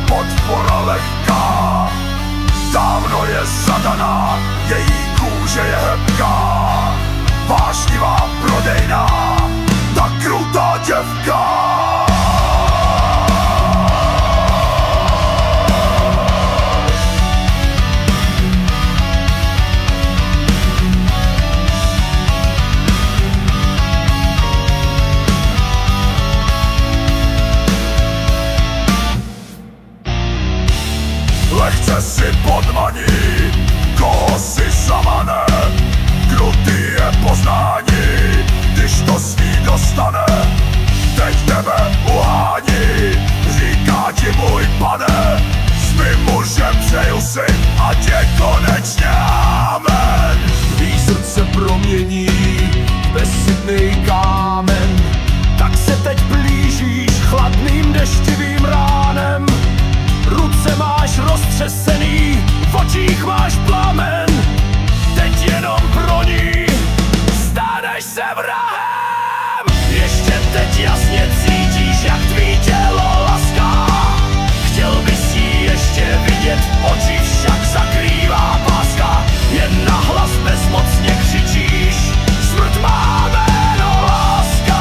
podpora lehká, dávno je zadaná, její kůže je hebká. Vášnivá, prodejná, ta krutá děvka. Lehce si podmaní, koho si zamane. Krutý je poznání, když to s ní dostane. Teď tebe uhání, říká ti můj pane. S mým mužem přeju si, ať je konečně amen. Tvý srdce promění v bezsytný kámen. Tak se teď blížíš chladným deštivým ránem. Ruce máš roztřesený, v očích máš plamen. Teď jenom pro ní staneš se vrahem. Ještě teď jasně cítíš, jak tvý tělo laská. Chtěl bys jí ještě vidět, oči však zakrývá páska. Jen nahlas bezmocně křičíš, smrt má jméno láska.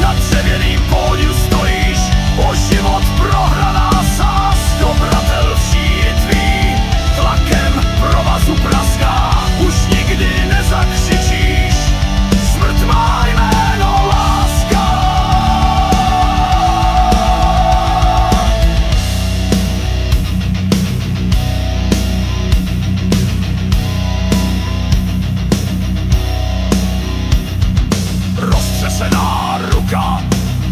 Na dřevěným pódiu stojíš, o život prohraná sázko. Bratel vší tvý tlakem provazu praská. Už nikdy nezakřičíš, smrt má jméno láska. Roztřesená ruka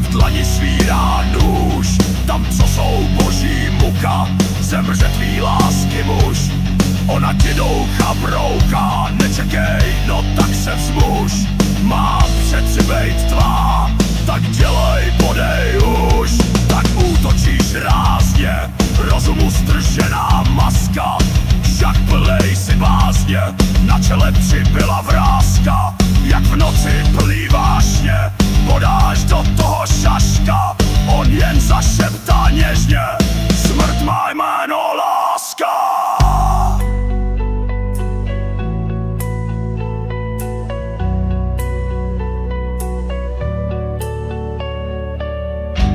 v dlani svírá nůž. Tam, co jsou boží muka, zemře tvý lásky muž. Ona ti doucha brouká, nečekej, no tak se vzmuž. Mám přeci bejt tvá, tak dělej, podej už. Tak útočíš rázně, rozumu stržená maska. Však plnej si bázně, na čele přibyla vrázka. Jak v noci plný vášně, podáš do toho šaška. On jen zašeptá něžně, smrt má jméno láska.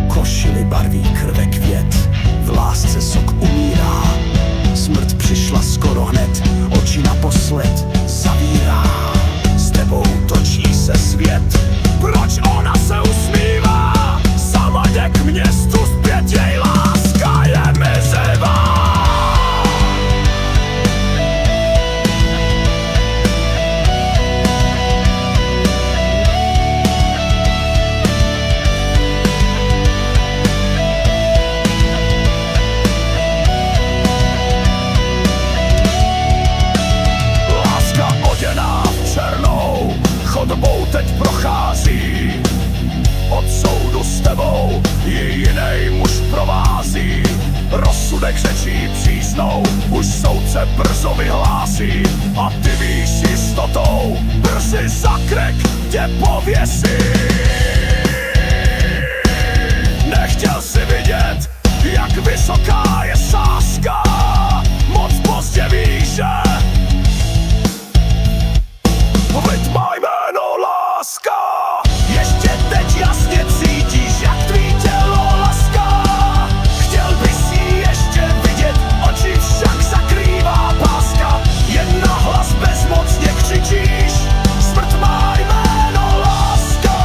Košili barví krve květ, v lásce sok umírá. Smrt přišla skoro hned, oči naposled zavírá. S tebou točí se svět, proč ona se usmívá? Sama jde k městu zpět, jej láska je mizivá. Láska oděná v černou chodbou teď prochází. Od soudu s tebou ji jinej muž provází. Rozsudek řečí přísnou už soudce brzo vyhlásí. A ty víš jistotou, brzy za krek tě pověsí. Nechtěl si vidět, jak vysoká je sázka. Moc pozdě víš, že lid má jméno láska. Ještě teď jasně cítíš, jak tvý tělo laská. Chtěl bys jí ještě vidět, oči však zakrývá páska. Jen nahlas bezmocně křičíš, smrt má jméno láska.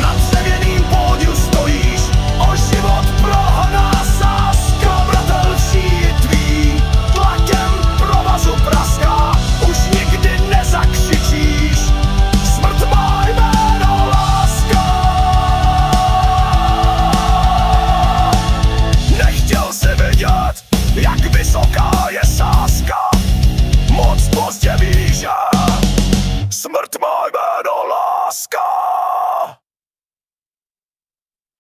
Na dřevěným pódiu stojíš, o život prohraná sázka. Bratel vší tvý tlakem provazu praská. Už nikdy nezakřičíš, smrt má jméno láska. Nechtěl si vidět, jak vysoká je sázka. Moc pozdě víš, že smrt má jméno láska.